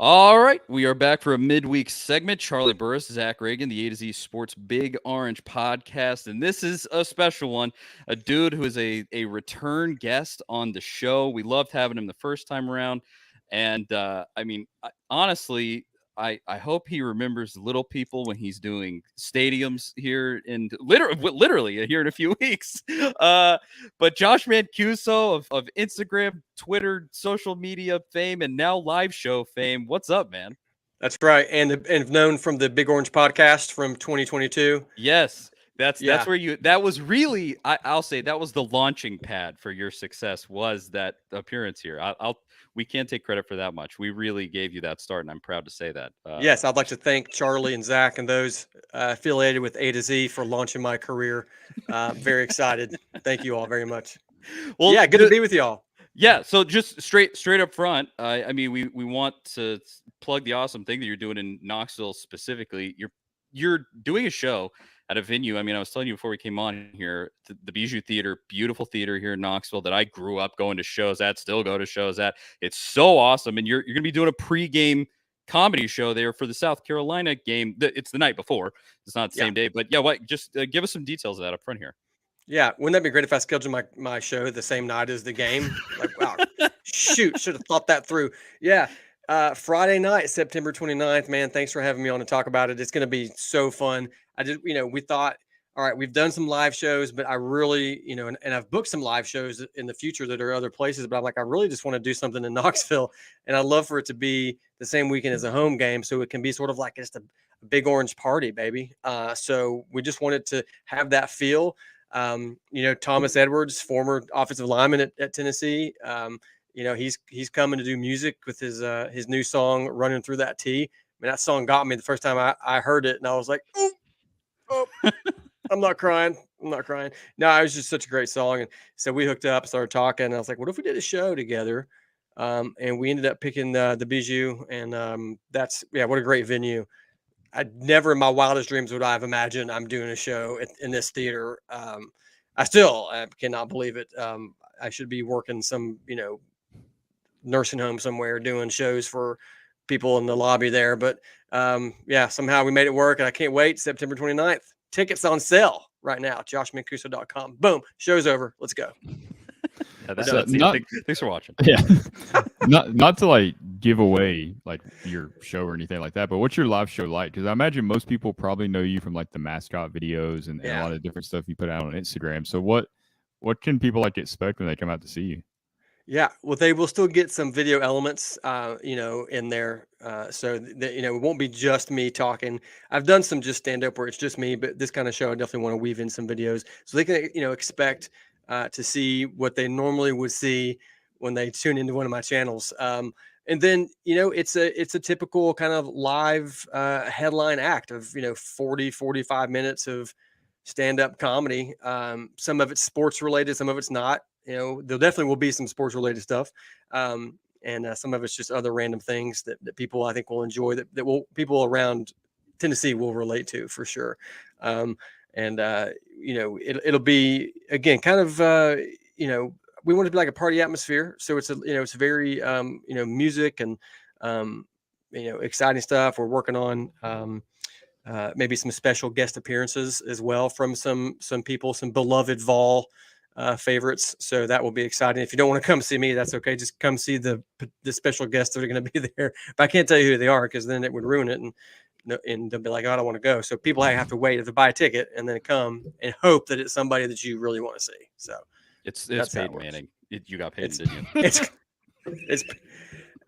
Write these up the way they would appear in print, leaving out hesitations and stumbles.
All right, we are back for a midweek segment. Charlie Burris, Zach Reagan, the A to Z Sports Big Orange podcast, and this is a special one. A dude who is a return guest on the show. We loved having him the first time around, and honestly, I hope he remembers little people when he's doing stadiums here in literally here in a few weeks. But Josh Mancuso of Instagram, Twitter, social media fame, and now live show fame. What's up, man? That's right, and known from the Big Orange podcast from 2022. Yes, that's Yeah, where you. That was really, I'll say, that was the launching pad for your success. Was that appearance here? We can't take credit for that much. We really gave you that start, and I'm proud to say that. yes, I'd like to thank Charlie and Zach and those affiliated with A to Z for launching my career. Very excited. Thank you all very much. Well, yeah, good to be with y'all. Yeah, so just straight up front, we want to plug the awesome thing that you're doing in Knoxville specifically. You're doing a show at a venue. I mean, I was telling you before we came on here, the Bijou Theater, beautiful theater here in Knoxville that I grew up going to shows at, still go to shows at. It's so awesome, and you're going to be doing a pregame comedy show there for the South Carolina game. It's the night before. It's not the same day, but yeah, just give us some details of that up front here. Yeah, wouldn't that be great if I scheduled my show the same night as the game? Like, wow, shoot, should have thought that through. Yeah, Friday night, September 29th, man, thanks for having me on to talk about it. It's going to be so fun. We thought, all right, we've done some live shows, but I really, and I've booked some live shows in the future that are other places, but I'm like, I really just want to do something in Knoxville. And I'd love for it to be the same weekend as a home game. So it can be sort of like just a big orange party, baby. So we just wanted to have that feel. Thomas Edwards, former offensive lineman at Tennessee, he's coming to do music with his new song, Running Through That T. I mean, that song got me the first time I heard it, and I was like, oh, I'm not crying. No, it was just such a great song. And so we hooked up, started talking, and I was like, what if we did a show together? And we ended up picking the Bijou, and what a great venue. I never in my wildest dreams would I have imagined I'm doing a show in this theater. I cannot believe it. I should be working some, nursing home somewhere doing shows for people in the lobby there. But somehow we made it work, and I can't wait. September 29th. Tickets on sale right now. JoshMancuso.com. Boom. Show's over. Let's go. Thanks for watching. Yeah, not to like give away like your show or anything like that, but what's your live show like? Because I imagine most people probably know you from like the mascot videos and a lot of different stuff you put out on Instagram. So what can people like expect when they come out to see you? Yeah, well, they will still get some video elements, in there. It won't be just me talking. I've done some just stand up where it's just me, but this kind of show, I definitely want to weave in some videos so they can, expect to see what they normally would see when they tune into one of my channels. And then, it's a typical kind of live headline act of, 40, 45 minutes of stand-up comedy. Some of it's sports related, some of it's not. There definitely will be some sports related stuff. And some of it's just other random things that people I think will enjoy that people around Tennessee will relate to for sure. It'll be, again, kind of, we want it to be like a party atmosphere. So it's very, music and, exciting stuff. We're working on, maybe some special guest appearances as well from some people, some beloved Vol favorites. So that will be exciting. If you don't want to come see me, that's okay. Just come see the special guests that are going to be there. But I can't tell you who they are because then it would ruin it. And they'll be like, oh, I don't want to go. So people have to wait to buy a ticket and then come and hope that it's somebody that you really want to see. So it's Peyton Manning. You got Peyton, didn't you?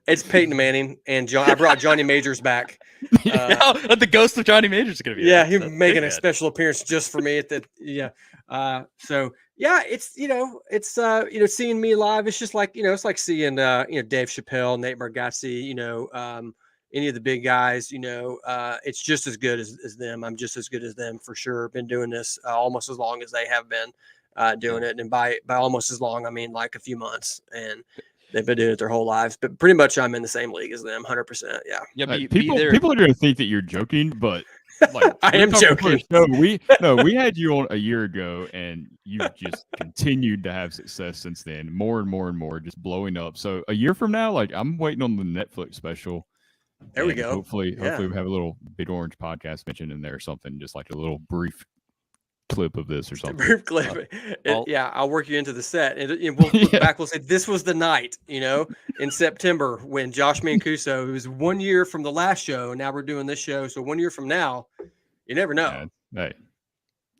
It's Peyton Manning and John. I brought Johnny Majors back. The ghost of Johnny Majors is going to be there. Yeah, he's making a special appearance just for me at the it's seeing me live. It's just like it's like seeing Dave Chappelle, Nate Bargatze, any of the big guys. It's just as good as them. I'm just as good as them for sure. Been doing this almost as long as they have been doing it, and by almost as long I mean like a few months and. They've been doing it their whole lives, but pretty much I'm in the same league as them, 100%. Yeah. Like, people are going to think that you're joking, but like, I am joking. We had you on a year ago, and you've just continued to have success since then, more and more and more, just blowing up. So a year from now, like I'm waiting on the Netflix special There we And go. hopefully Yeah. we have a little Big Orange podcast mentioned in there or something, just like a little brief clip of this or Just a something. brief clip. I'll- Yeah, I'll work you into the set, and we'll look back. We'll say this was the night, in September when Josh Mancuso. It was 1 year from the last show. Now we're doing this show, so 1 year from now, you never know. Yeah. Hey,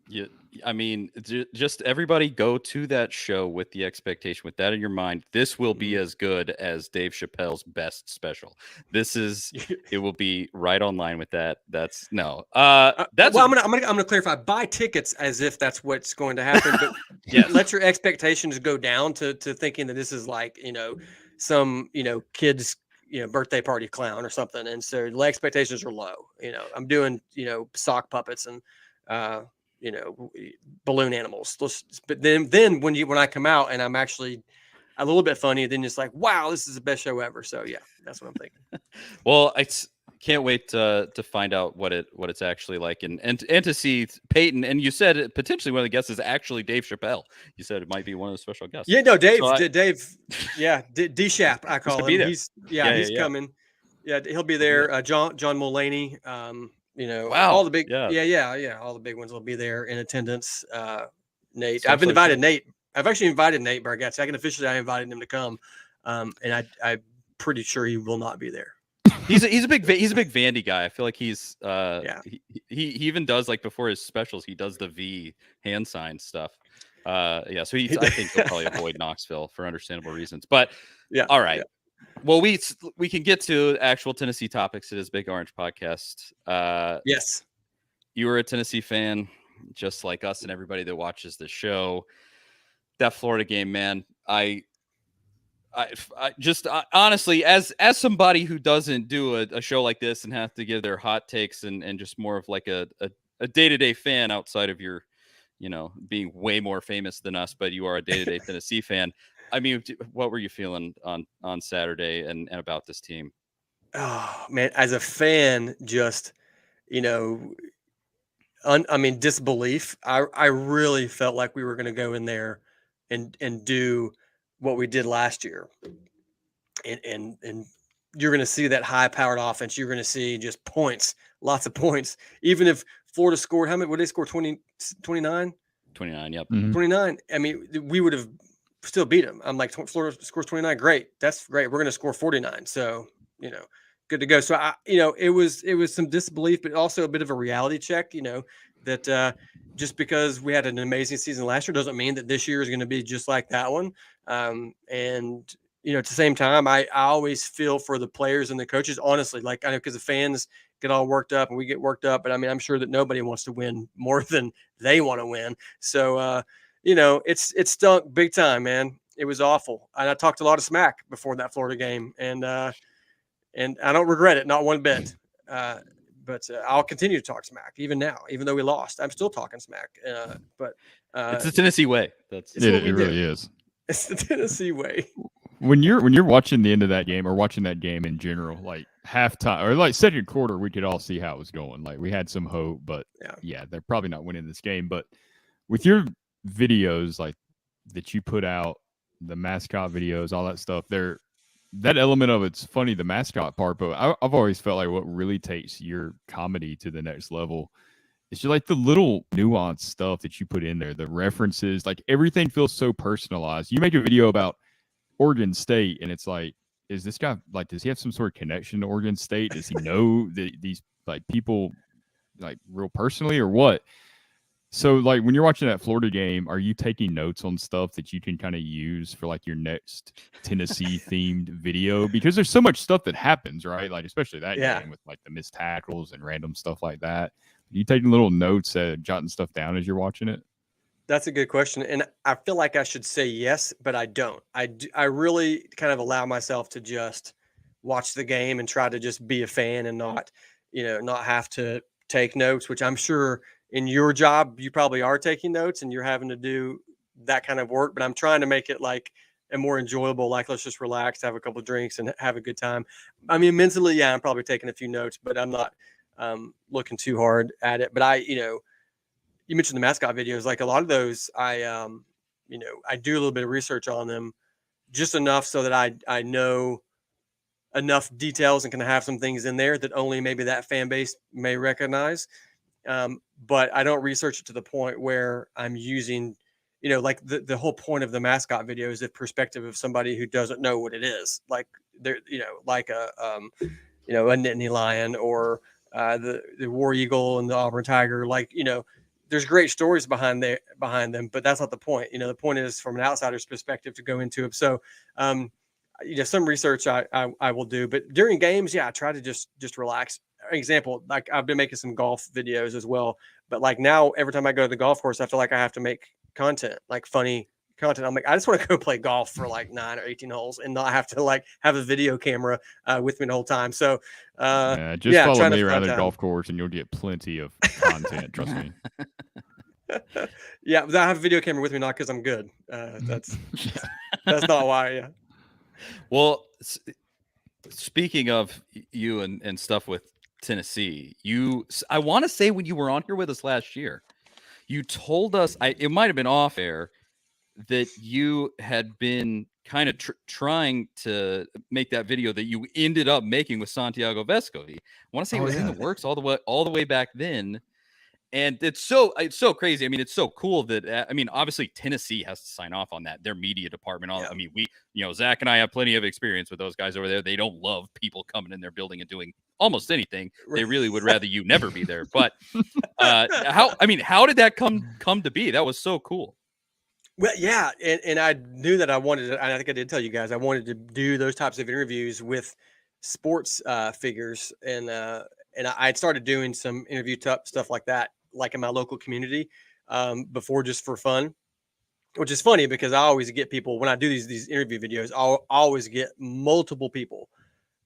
Yeah, I mean, just everybody go to that show with the expectation, with that in your mind. This will be as good as Dave Chappelle's best special. It will be right on line with that. That's no. That's well, I'm gonna clarify. Buy tickets as if that's what's going to happen, but Yes. let your expectations go down to thinking that this is like some kids birthday party clown or something, and so the expectations are low. I'm doing sock puppets and balloon animals. But then when I come out and I'm actually a little bit funny, then it's like, wow, this is the best show ever. So yeah, that's what I'm thinking. Well, I can't wait to find out what it's actually like, and to see Peyton. And you said potentially one of the guests is actually Dave Chappelle. You said it might be one of the special guests. Yeah, no, Dave, So Dave, yeah, D-Shap, I call him. He's coming. Yeah, he'll be there. John Mulaney. Wow. All the big, all the big ones will be there in attendance. Nate, So I've invited Nate. I've actually invited Nate Bargatze. I invited him to come, and I'm pretty sure he will not be there. He's a big Vandy guy. I feel like he's he even does, like, before his specials, he does the V hand sign stuff. So I think he'll probably avoid Knoxville for understandable reasons. But yeah, all right. Yeah. Well, we can get to actual Tennessee topics. It is Big Orange Podcast. Yes. You were a Tennessee fan, just like us and everybody that watches the show. That Florida game, man, I just honestly, as somebody who doesn't do a show like this and have to give their hot takes and just more of like a day-to-day fan outside of your, being way more famous than us, but you are a day-to-day Tennessee fan. I mean, what were you feeling on Saturday and about this team? Oh man, as a fan, just disbelief. I really felt like we were going to go in there and do what we did last year, and you're going to see that high-powered offense. You're going to see just points, lots of points. Even if Florida scored, how many? What did they score? 29? 29. Yep. Mm-hmm. 29. I mean, we would have still beat them. I'm like, Florida scores 29. Great. That's great. We're going to score 49. So, good to go. So it was some disbelief, but also a bit of a reality check, that just because we had an amazing season last year doesn't mean that this year is going to be just like that one. And at the same time, I always feel for the players and the coaches, honestly, like, I know because the fans get all worked up and we get worked up, but I mean, I'm sure that nobody wants to win more than they want to win. So, it stunk big time, man. It was awful. And I talked a lot of smack before that Florida game, and I don't regret it, not one bit. But I'll continue to talk smack even now, even though we lost. I'm still talking smack. But it's the Tennessee way. It really is. It's the Tennessee way. When you're watching the end of that game or watching that game in general, like halftime or like second quarter, we could all see how it was going. Like we had some hope, but yeah, they're probably not winning this game. But with your videos like that you put out, the mascot videos, all that stuff, that element of it's funny, the mascot part, but I've always felt like what really takes your comedy to the next level is just like the little nuanced stuff that you put in there, the references, like everything feels so personalized. You make a video about Oregon State, and it's like, is this guy, like, does he have some sort of connection to Oregon State? Does he know these like people like real personally or what? So like when you're watching that Florida game, are you taking notes on stuff that you can kind of use for like your next Tennessee themed video? Because there's so much stuff that happens, right? Like especially that game with like the missed tackles and random stuff like that. Are you taking little notes, jotting stuff down as you're watching it? That's a good question. And I feel like I should say yes, but I don't. I really kind of allow myself to just watch the game and try to just be a fan and not have to take notes, which I'm sure in your job, you probably are taking notes and you're having to do that kind of work, but I'm trying to make it like a more enjoyable, like, let's just relax, have a couple of drinks and have a good time. I mean, mentally, yeah, I'm probably taking a few notes, but I'm not looking too hard at it. But you mentioned the mascot videos, like a lot of those, I do a little bit of research on them, just enough so that I know enough details and can have some things in there that only maybe that fan base may recognize. But I don't research it to the point where I'm using, like the whole point of the mascot video is the perspective of somebody who doesn't know what it is. Like they're, like a Nittany Lion or the War Eagle and the Auburn Tiger. Like, there's great stories behind them, but that's not the point. The point is from an outsider's perspective to go into it. So, some research I will do, but during games, I try to just relax. Example, like I've been making some golf videos as well, but like now every time I go to the golf course, I feel like I have to make content, like funny content. I'm like, I just want to go play golf for like 9 or 18 holes and not have to like have a video camera with me the whole time. So just follow me around the golf course and you'll get plenty of content. Trust me. Yeah, but I have a video camera with me, not because I'm good. That's not why. Yeah. Well, speaking of you and stuff with Tennessee, I want to say when you were on here with us last year, you told us, it might have been off air, that you had been kind of trying to make that video that you ended up making with Santiago Vescovi. I want to say it was in the works all the way back then. And it's so crazy. I mean, it's so cool that, obviously Tennessee has to sign off on that. Their media department. I mean, Zach and I have plenty of experience with those guys over there. They don't love people coming in their building and doing almost anything. They really would rather you never be there. But how did that come to be? That was so cool. Well, yeah. And I knew that I wanted to, and I think I did tell you guys, I wanted to do those types of interviews with sports figures. And I had started doing some interview stuff like that, like in my local community before, just for fun, which is funny because I always get people when I do these interview videos. I'll always get multiple people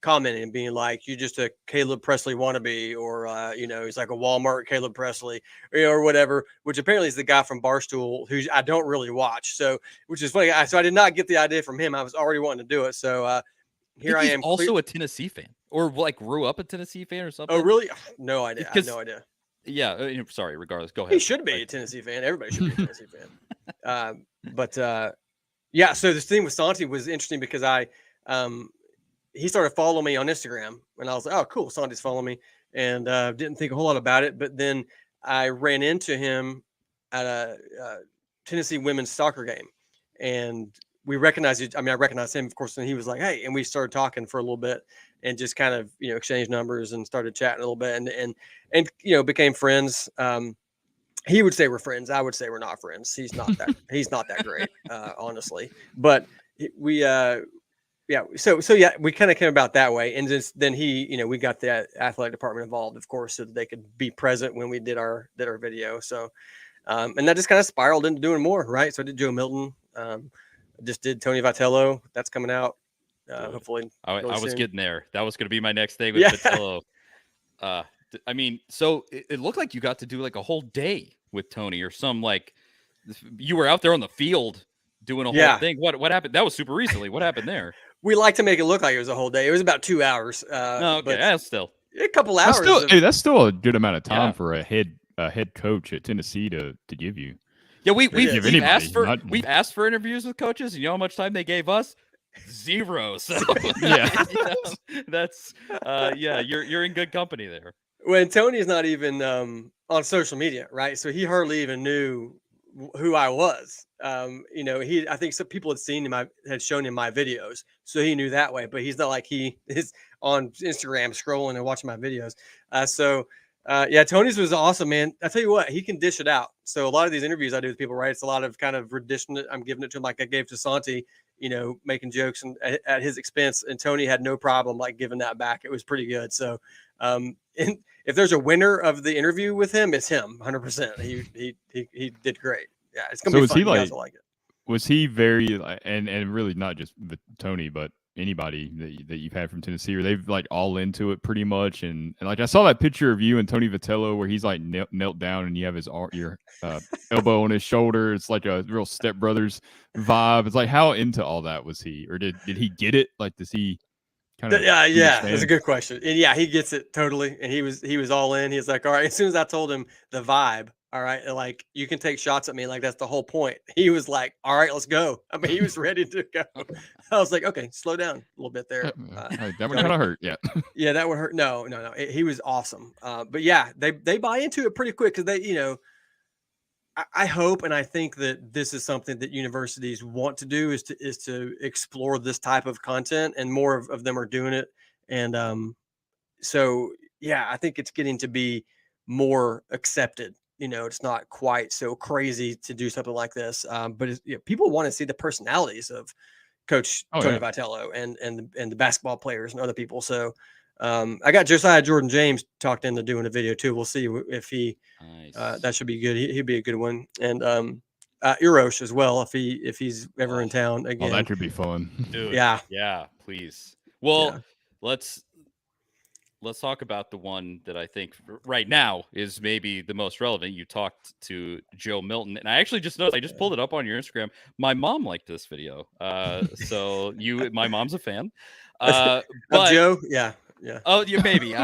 commenting and being like, "You're just a Caleb Presley wannabe," or he's like a Walmart Caleb Presley, or whatever. Which apparently is the guy from Barstool, who I don't really watch. So, which is funny. So I did not get the idea from him. I was already wanting to do it. So here I am. Also a Tennessee fan, or like grew up a Tennessee fan, or something. Oh, really? No idea. I have no idea. Yeah, sorry. Regardless, go ahead. He should be a Tennessee fan. Everybody should be a Tennessee fan. So this thing with Santi was interesting because he started following me on Instagram, and I was like, "Oh, cool, Santi's following me," and didn't think a whole lot about it. But then I ran into him at a Tennessee women's soccer game, and we recognized it. I mean, I recognized him, of course, and he was like, "Hey," and we started talking for a little bit and just kind of, exchanged numbers and started chatting a little bit and became friends. He would say we're friends. I would say we're not friends. He's not that great, honestly, but we, So we kind of came about that way. And then we got the athletic department involved, of course, so that they could be present when we did our video. So, and that just kind of spiraled into doing more, right? So I did Joe Milton, just did Tony Vitello. That's coming out. Hopefully. I was getting there. That was going to be my next thing with Vitello. So it looked like you got to do like a whole day with Tony, or you were out there on the field doing a whole thing. What happened? That was super recently. What happened there? We like to make it look like it was a whole day. It was about 2 hours. Okay, but still a couple hours. That's still a good amount of time for a head coach at Tennessee to give you. Yeah, we've asked for interviews with coaches, and you know how much time they gave us? 0. So that's you're in good company there. When Tony's not even on social media, right? So he hardly even knew who I was. I think some people had shown him my videos, so he knew that way, but he's not like he is on Instagram scrolling and watching my videos. Tony's was awesome, man. I tell you what, he can dish it out. So a lot of these interviews I do with people, right? It's a lot of kind of rendition. I'm giving it to him like I gave to Santi, making jokes and at his expense. And Tony had no problem like giving that back. It was pretty good. So, and if there's a winner of the interview with him, it's him, 100%. He did great. Yeah, it's gonna be fun. You guys will like it. Was he very and really not just Tony, but anybody that you've had from Tennessee, or they've like all into it pretty much? And like I saw that picture of you and Tony Vitello where he's like knelt down and you have your elbow on his shoulder. It's like a real Step Brothers vibe. It's like, how into all that was he, or did he get it? Like, does he kind of? Yeah, that's a good question. And yeah, he gets it totally. And he was all in. He's like, all right. As soon as I told him the vibe, All right. And like, you can take shots at me. Like, that's the whole point. He was like, all right, let's go. I mean, he was ready to go. I was like, okay, slow down a little bit there. Hey, that one kind of hurt. Yeah. Yeah, that would hurt. No. He was awesome. But yeah, they buy into it pretty quick because they, I hope and I think that this is something that universities want to do is to explore this type of content, and more of them are doing it. And so yeah, I think it's getting to be more accepted. It's not quite so crazy to do something like this, but people want to see the personalities of Coach Tony Vitello and the basketball players and other people. So I got Josiah Jordan James talked into doing a video too. We'll see if he that should be good. He'd be a good one. And Erosh as well if he's ever in town again. Oh, that could be fun. Dude, yeah, please. Well, let's talk about the one that I think right now is maybe the most relevant. You talked to Joe Milton, and I actually just noticed, I just pulled it up on your Instagram. My mom liked this video. So my mom's a fan. But Joe, yeah. Oh, yeah, maybe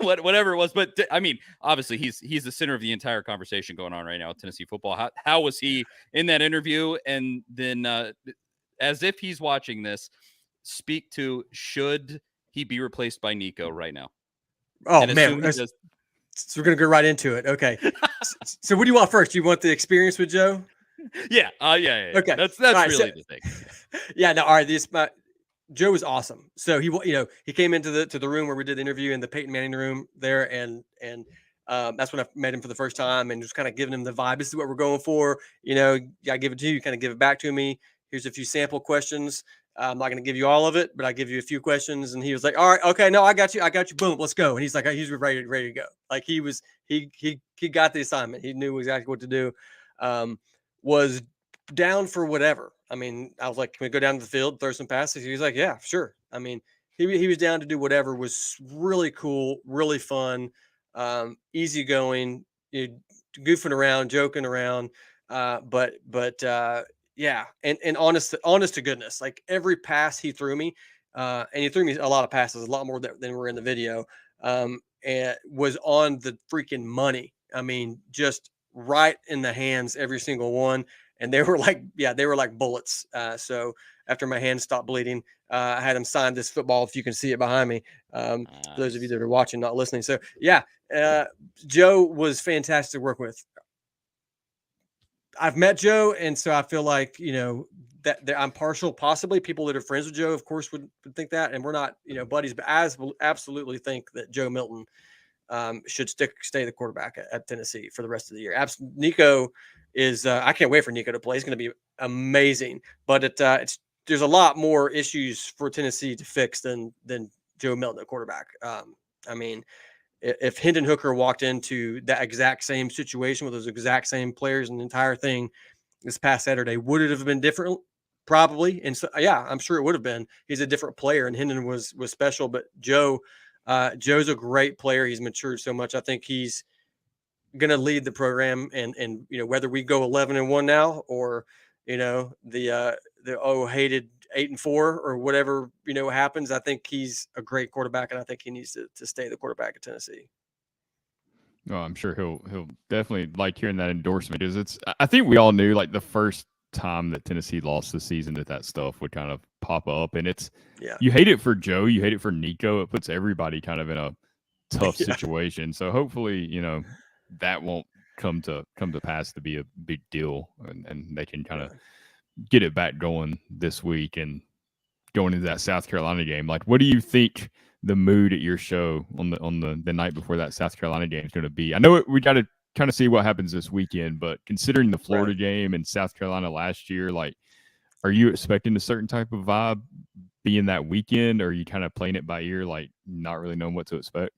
whatever it was. But I mean, obviously he's the center of the entire conversation going on right now with Tennessee football. How was he in that interview? And then as if he's watching this, speak to, should he be replaced by Nico right now? Oh, man. So we're going to go right into it. Okay. So what do you want first? Do you want the experience with Joe? Yeah. Yeah. Okay. That's right, really the thing. Yeah. No. All right. Joe was awesome. So he came into the room where we did the interview in the Peyton Manning room there. And that's when I met him for the first time and just kind of giving him the vibe. This is what we're going for. I give it to you, kind of give it back to me. Here's a few sample questions. I'm not going to give you all of it, but I give you a few questions. And he was like, all right, okay, no, I got you. Boom, let's go. And he's like, he's ready to go. Like he got the assignment. He knew exactly what to do. Was down for whatever. I mean, I was like, can we go down to the field, throw some passes? He was like, yeah, sure. I mean, he was down to do whatever. Was really cool, really fun, easygoing, goofing around, joking around. But yeah. And honest to goodness, like every pass he threw me, and he threw me a lot of passes, a lot more than were in the video, and was on the freaking money. I mean, just right in the hands, every single one. And they were like bullets. So after my hand stopped bleeding, I had him sign this football. If you can see it behind me, nice. For those of you that are watching, not listening. So yeah, Joe was fantastic to work with. I've met Joe, and so I feel like that I'm partial. Possibly people that are friends with Joe, of course, would think that, and we're not buddies, but I absolutely think that Joe Milton should stay the quarterback at Tennessee for the rest of the year. Nico is I can't wait for Nico to play. He's going to be amazing, but there's a lot more issues for Tennessee to fix than Joe Milton at quarterback. I mean, if Hendon Hooker walked into that exact same situation with those exact same players and the entire thing this past Saturday, would it have been different? Probably. And so, yeah, I'm sure it would have been. He's a different player, and Hendon was special, but Joe's a great player. He's matured so much. I think he's going to lead the program, and whether we go 11-1 now, or the hated 8-4 or whatever happens, I think he's a great quarterback, and I think he needs to stay the quarterback at Tennessee. Oh, I'm sure he'll definitely like hearing that endorsement, because I think we all knew, like, the first time that Tennessee lost the season that stuff would kind of pop up, and you hate it for Joe, you hate it for Nico. It puts everybody kind of in a tough situation. So hopefully that won't come to pass to be a big deal, and they can kind of get it back going this week and going into that South Carolina game. Like, what do you think the mood at your show on the night before that South Carolina game is going to be? I know we got to kind of see what happens this weekend, but considering the Florida game and South Carolina last year, like, are you expecting a certain type of vibe being that weekend, or are you kind of playing it by ear, like not really knowing what to expect?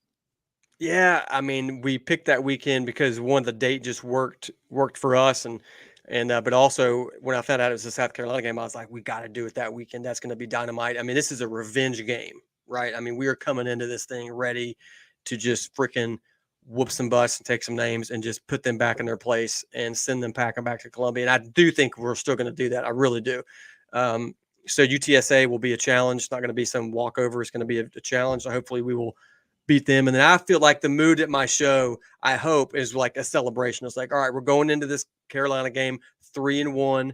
Yeah, I mean, we picked that weekend because one, the date just worked for us, and but also when I found out it was the South Carolina game, I was like, we got to do it that weekend. That's going to be dynamite. I mean, this is a revenge game, right? I mean, we are coming into this thing ready to just freaking whoop some butts and take some names and just put them back in their place and send them packing back to Columbia. And I do think we're still going to do that. I really do. So UTSA will be a challenge. It's not going to be some walkover. It's going to be a challenge. So hopefully we will beat them. And then I feel like the mood at my show, I hope, is like a celebration. It's like, all right, we're going into this Carolina game 3-1.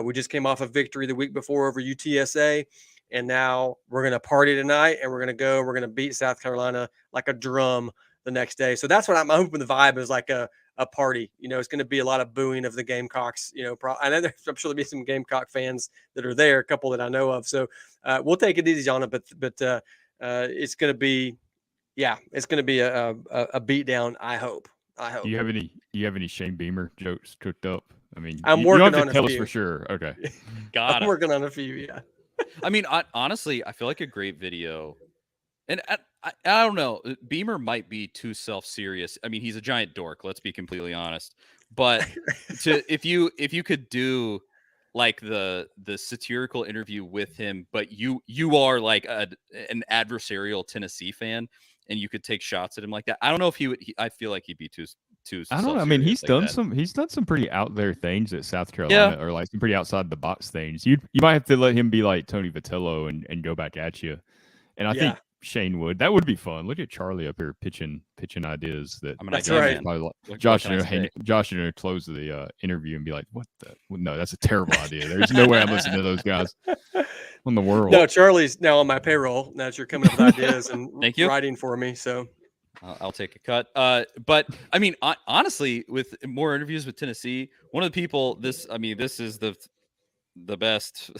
We just came off a victory the week before over UTSA. And now we're going to party tonight, and we're going to beat South Carolina like a drum the next day. So that's what I'm hoping the vibe is like a party. It's going to be a lot of booing of the Gamecocks. I know I'm sure there'll be some Gamecock fans that are there, a couple that I know of. So we'll take it easy on it, but it's going to be, it's going to be a beat down. I hope. Do you have any Shane Beamer jokes cooked up? I mean, I'm you working don't have on to a tell us few. for sure. Okay. I'm working on a few. Yeah. I mean, honestly, I feel like a great video, and I don't know, Beamer might be too self-serious. I mean, he's a giant dork. Let's be completely honest. But if you could do like the satirical interview with him, but you are like an adversarial Tennessee fan, and you could take shots at him like that. I don't know if he would. I feel like he'd be too. I don't know. I mean, he's like done that. he's done some pretty out there things at South Carolina, or like some pretty outside the box things. You might have to let him be like Tony Vitello and go back at you. And I think Shane would. That would be fun. Look at Charlie up here pitching ideas. That's right. Josh, close the interview and be like, "What the? No, that's a terrible idea. There's no way I'm listening to those guys." In the world. No, Charlie's now on my payroll. Now that you're coming up with ideas and writing for me, so. I'll take a cut. But I mean, honestly, with more interviews with Tennessee, one of the people, this is the best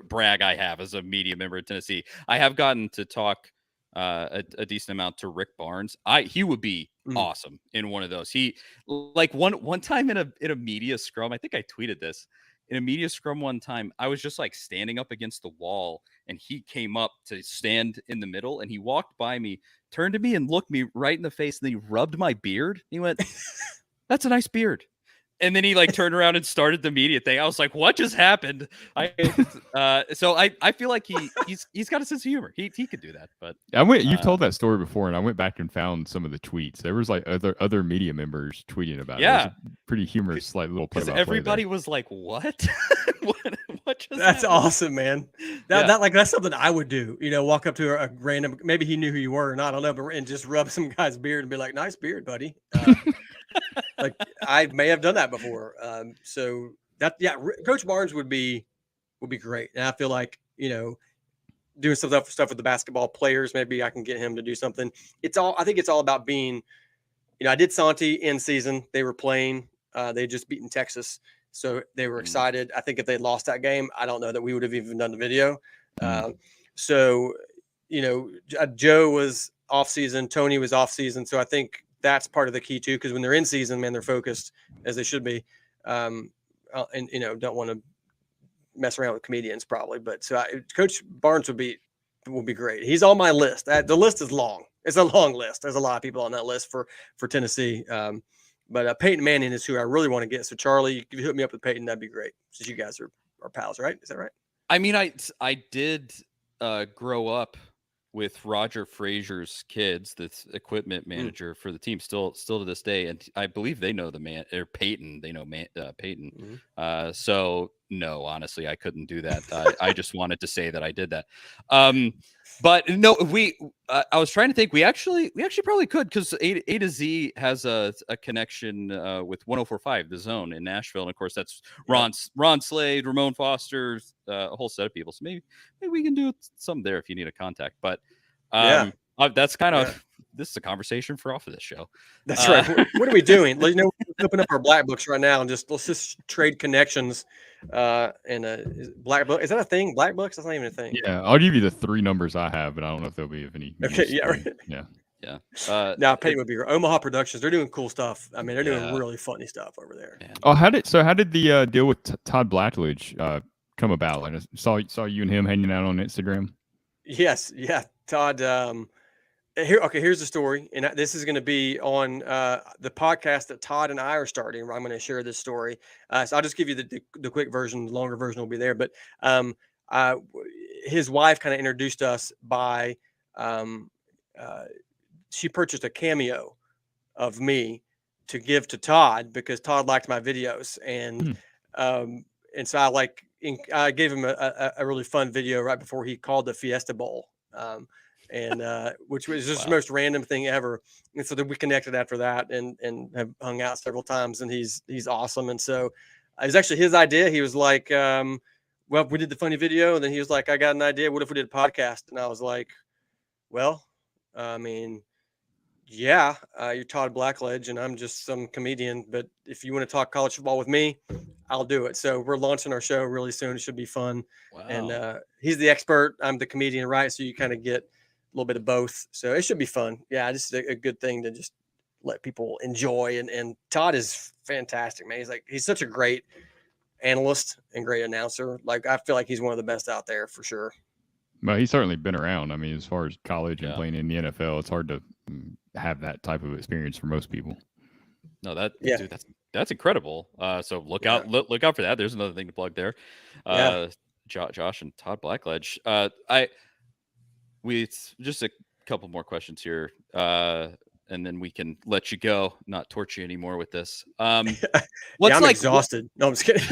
brag I have as a media member of Tennessee. I have gotten to talk a decent amount to Rick Barnes. He would be awesome in one of those. He like one time in a media scrum, I think I tweeted this. In a media scrum one time, I was just like standing up against the wall, and he came up to stand in the middle, and he walked by me, turned to me, and looked me right in the face, and then he rubbed my beard. He went, "That's a nice beard." And then he like turned around and started the media thing. I was like, "What just happened?" So I feel like he's got a sense of humor. He could do that. But you've told that story before, and I went back and found some of the tweets. There was like other media members tweeting about it. It was a pretty humorous, like little play. Because everybody was like, "What? what just That's happened?" awesome, man. That's something I would do. Walk up to a random, maybe he knew who you were or not, I don't know, but and just rub some guy's beard and be like, "Nice beard, buddy." Like I may have done that before. So Coach Barnes would be great. And I feel like, doing stuff with the basketball players, maybe I can get him to do something. I think it's all about being, I did Santi in season. They were playing, they just beaten Texas. So they were excited. I think if they lost that game, I don't know that we would have even done the video. So, Joe was off season, Tony was off season. So I think that's part of the key too, because when they're in season, man, they're focused as they should be, and don't want to mess around with comedians probably. But so Coach Barnes will be great. He's on my list. The list is long. It's a long list. There's a lot of people on that list for Tennessee. But Peyton Manning is who I really want to get. So Charlie, if you hook me up with Peyton, that'd be great. Since you guys are pals, right? Is that right? I mean, I did grow up with Roger Frazier's kids, the equipment manager for the team, still to this day, and I believe they know the man, or Peyton. They know Peyton. So no, honestly, I couldn't do that. I just wanted to say that I did that. But no, I was trying to think. We actually probably could, because A to Z has a connection with 104.5 The Zone in Nashville, and of course that's Ron Slade, Ramon Foster, a whole set of people. So maybe we can do something there if you need a contact. But that's kind of this is a conversation for off of this show. That's right. What are we doing? We're open up our black books right now and let's just trade connections. Black book, is that a thing? Black books? That's not even a thing. Yeah, I'll give you the 3 numbers I have, but I don't know if they'll be of any use. Okay, yeah, right. Yeah. Now Peyton would be Omaha Productions. They're doing cool stuff. I mean, they're doing really funny stuff over there. Man. Oh, how did the deal with Todd Blackledge come about? Like, I saw you and him hanging out on Instagram. Yes, yeah, Todd. Here's the story, and this is going to be on the podcast that Todd and I are starting. I'm going to share this story, so I'll just give you the quick version. The longer version will be there, but his wife kind of introduced us by she purchased a cameo of me to give to Todd because Todd liked my videos, and so I gave him a really fun video right before he called the Fiesta Bowl. and which was just Wow. the most random thing ever. And so then we connected after that and have hung out several times, and he's awesome. And so it was actually his idea. He was like, well, we did the funny video, and then he was like, I got an idea. What if we did a podcast? And I was like, well, I mean, yeah, you're Todd Blackledge, and I'm just some comedian. But if you want to talk college football with me, I'll do it. So we're launching our show really soon. It should be fun. Wow. And he's the expert. I'm the comedian, right? So you kind of get a little bit of both. So it should be fun. Yeah, just a good thing to just let people enjoy. And Todd is fantastic, man. He's such a great analyst and great announcer. Like, I feel like he's one of the best out there for sure. Well, he's certainly been around. I mean, as far as college and Yeah. playing in the NFL, it's hard to have that type of experience for most people. No, that Yeah. dude, that's incredible. So look out for that. There's another thing to plug there. Josh and Todd Blackledge. It's just a couple more questions here. And then we can let you go, not torture you anymore with this. I'm exhausted. No, I'm just kidding.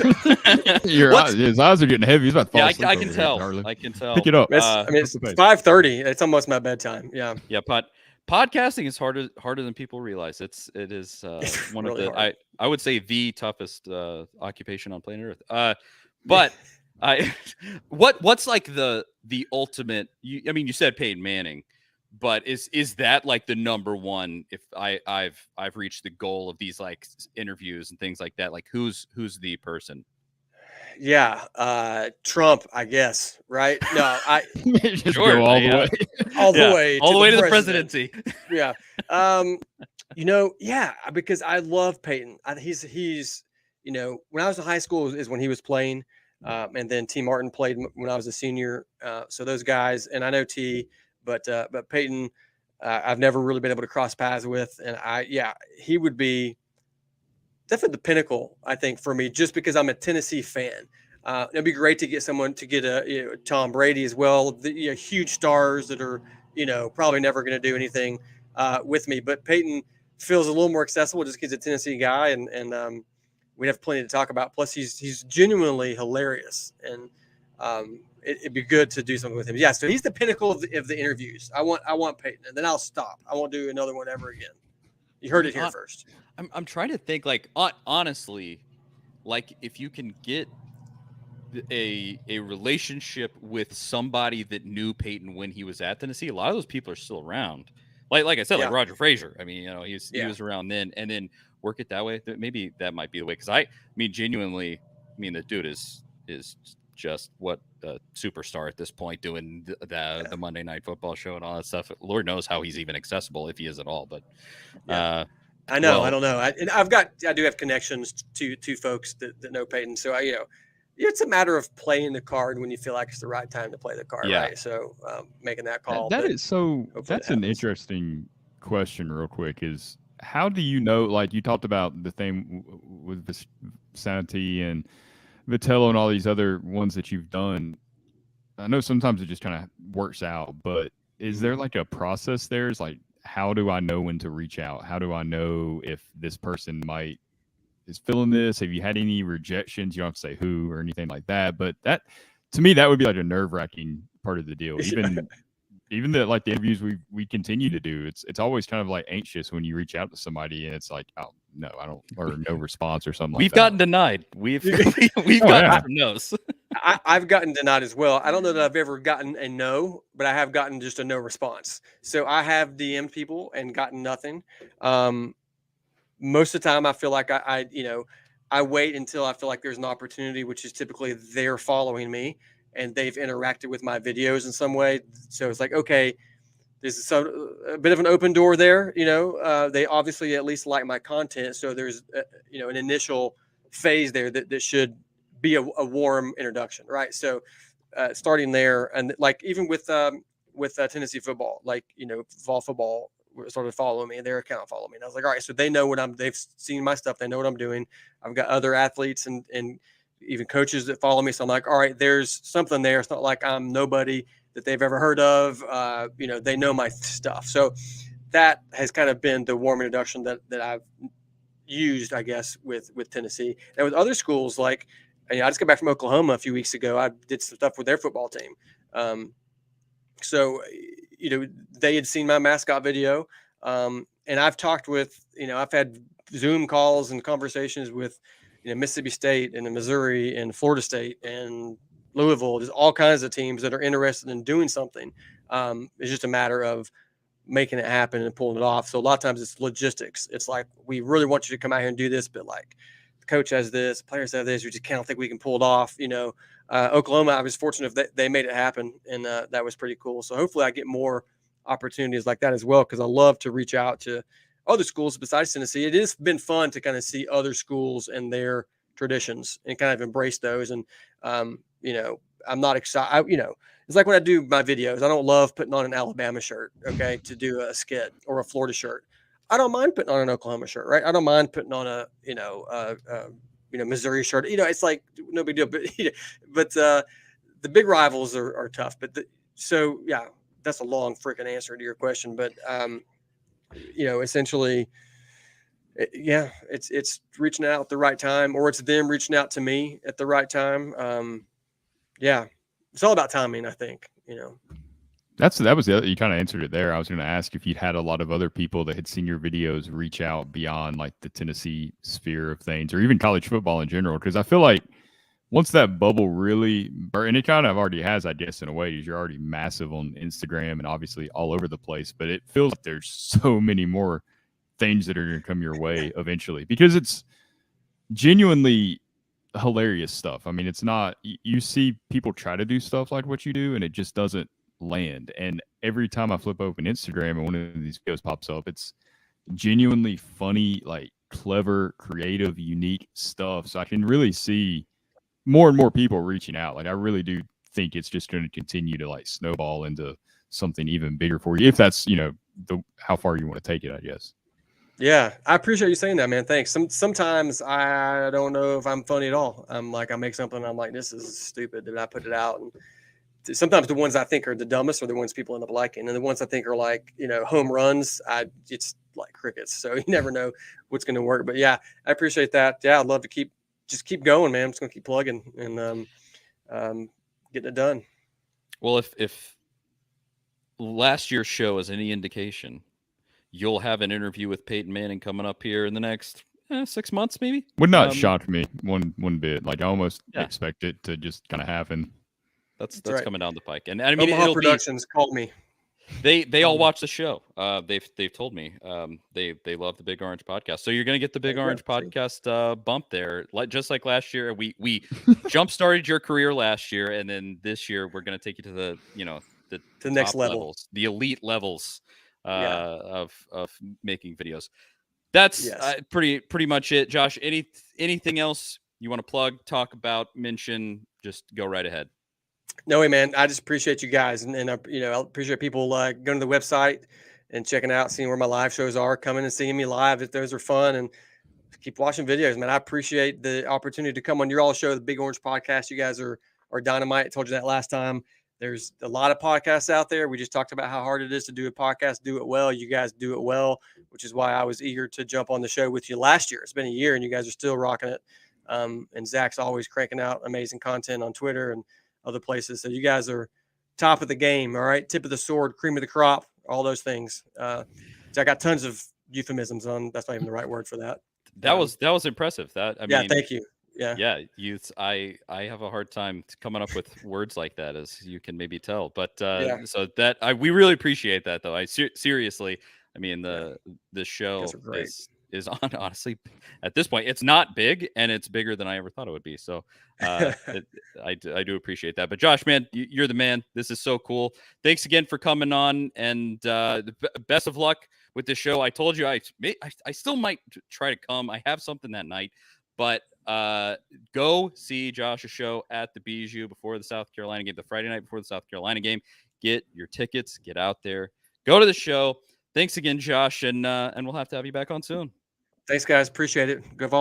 His eyes are getting heavy. He's about to fall asleep. I can tell. I can tell. Pick it up. It's 5:30. It's almost my bedtime. Yeah. Yeah. Podcasting is harder than people realize. It is one really of the hard. I would say the toughest occupation on planet Earth. But what's like the ultimate? You said Peyton Manning. But is that like the number one? If I've reached the goal of these like interviews and things like that, like who's the person? Yeah, Trump, I guess. Right? No, I just sure, go all the way, all the way to the presidency. Yeah. Because I love Peyton. He's when I was in high school is when he was playing, and then T. Martin played when I was a senior. So those guys, and I know T. But Peyton, I've never really been able to cross paths with, and he would be definitely the pinnacle, I think, for me, just because I'm a Tennessee fan. It'd be great to get someone to get Tom Brady as well, huge stars that are probably never going to do anything with me. But Peyton feels a little more accessible just because he's a Tennessee guy, and we'd have plenty to talk about. Plus, he's genuinely hilarious, and it'd be good to do something with him. Yeah, so he's the pinnacle of the interviews. I want Peyton, and then I'll stop. I won't do another one ever again. You heard it here first. I'm trying to think, like, honestly, like if you can get a relationship with somebody that knew Peyton when he was at Tennessee, a lot of those people are still around. Like I said, like Roger Frazier. I mean, he was around then, and then work it that way. Maybe that might be the way. Because genuinely, the dude is just what a superstar at this point, doing the Monday Night Football show and all that stuff. Lord knows how he's even accessible, if he is at all. But I know, I don't know. I do have connections to folks that know Peyton. So it's a matter of playing the card when you feel like it's the right time to play the card, right? So making that call. That's an interesting question real quick is, how do you know, like you talked about the thing with Santi and Vitello and all these other ones that you've done. I know sometimes it just kind of works out, but is there like a process there? It's like, how do I know when to reach out? How do I know if this person is feeling this? Have you had any rejections? You don't have to say who or anything like that, but that, to me, that would be like a nerve-wracking part of the deal. Even the interviews we continue to do, it's always kind of like anxious when you reach out to somebody and it's like, oh no, I don't, or no response or something. We've gotten denied. We've gotten no's. I've gotten denied as well. I don't know that I've ever gotten a no, but I have gotten just a no response. So I have DM'd people and gotten nothing. Most of the time, I feel like I wait until I feel like there's an opportunity, which is typically they're following me and they've interacted with my videos in some way. So it's like, okay, there's a bit of an open door there. They obviously at least like my content. So there's, an initial phase there that should be a warm introduction, right? So starting there, and like even with Tennessee football, like, Vol football started following me and their account followed me. And I was like, all right, so they know they've seen my stuff. They know what I'm doing. I've got other athletes and even coaches that follow me. So I'm like, all right, there's something there. It's not like I'm nobody that they've ever heard of. They know my stuff. So that has kind of been the warm introduction that I've used, I guess, with Tennessee. And with other schools, like, I just got back from Oklahoma a few weeks ago. I did some stuff with their football team. So, they had seen my mascot video. And I've talked with, I've had Zoom calls and conversations with, Mississippi State and Missouri and Florida State and Louisville, just all kinds of teams that are interested in doing something. It's just a matter of making it happen and pulling it off. So a lot of times it's logistics. It's like, we really want you to come out here and do this, but like the coach has this, players have this, we just can't think we can pull it off. Oklahoma, I was fortunate that they made it happen, and that was pretty cool. So hopefully I get more opportunities like that as well, because I love to reach out to other schools besides Tennessee. It has been fun to kind of see other schools and their traditions and kind of embrace those. And, I'm not excited. It's like when I do my videos, I don't love putting on an Alabama shirt, okay, to do a skit, or a Florida shirt. I don't mind putting on an Oklahoma shirt, right? I don't mind putting on a, Missouri shirt. It's like no big deal. But the big rivals are tough. But yeah, that's a long freaking answer to your question. But essentially, it's reaching out at the right time, or it's them reaching out to me at the right time. It's all about timing, I think. That was the other, you kind of answered it there. I was going to ask if you'd had a lot of other people that had seen your videos reach out beyond like the Tennessee sphere of things, or even college football in general. Because I feel like once that bubble really burst, and it kind of already has, I guess, in a way, is you're already massive on Instagram and obviously all over the place. But it feels like there's so many more things that are going to come your way eventually, because it's genuinely hilarious stuff. I mean, it's not, you see people try to do stuff like what you do, and it just doesn't land. And every time I flip open Instagram and one of these videos pops up, it's genuinely funny, like clever, creative, unique stuff. So I can really see more and more people reaching out. Like, I really do think it's just going to continue to like snowball into something even bigger for you, if that's, how far you want to take it, I guess. Yeah, I appreciate you saying that, man. Thanks. Sometimes I don't know if I'm funny at all. I make something and I'm like, this is stupid. Did I put it out? And sometimes the ones I think are the dumbest are the ones people end up liking. And the ones I think are like, home runs, it's like crickets. So you never know what's going to work. But yeah, I appreciate that. Yeah, I'd love to keep going, man. I'm just going to keep plugging and getting it done. Well, if last year's show is any indication, you'll have an interview with Peyton Manning coming up here in the next 6 months, maybe. Would not shock me one bit. Like, I almost expect it to just kind of happen. That's right. Coming down the pike. And I mean, Omaha Productions called me. They all watch the show. They've told me they love the Big Orange podcast. So you're going to get the Big Orange podcast bump there, just like last year. We jump started your career last year, and then this year we're going to take you to the next levels, the elite levels of making videos. That's pretty much it. Josh, anything else you want to plug, talk about, mention? Just go right ahead. No way, man. I just appreciate you guys, and I appreciate people going to the website and checking out, seeing where my live shows are, coming and seeing me live if those are fun, and keep watching videos, man. I appreciate the opportunity to come on your all show, the Big Orange Podcast. You guys are dynamite. I told you that last time. There's a lot of podcasts out there. We just talked about how hard it is to do a podcast, do it well. You guys do it well, which is why I was eager to jump on the show with you last year. It's been a year, and you guys are still rocking it. And Zach's always cranking out amazing content on Twitter and other places. So you guys are top of the game. All right. Tip of the sword, cream of the crop, all those things. So I got tons of euphemisms on. That's not even the right word for that. That was impressive. I mean, thank you. Yeah. I have a hard time coming up with words like that, as you can maybe tell, but so that we really appreciate that, though. Seriously, I mean, the show is on, honestly, at this point, it's not big, and it's bigger than I ever thought it would be. So I do appreciate that. But Josh, man, you're the man. This is so cool. Thanks again for coming on, and best of luck with the show. I told you I still might try to come. I have something that night, but go see Josh's show at the Bijou before the South Carolina game, the Friday night before the South Carolina game. Get your tickets, get out there, go to the show. Thanks again, Josh, and we'll have to have you back on soon. Thanks, guys. Appreciate it. Go Vols.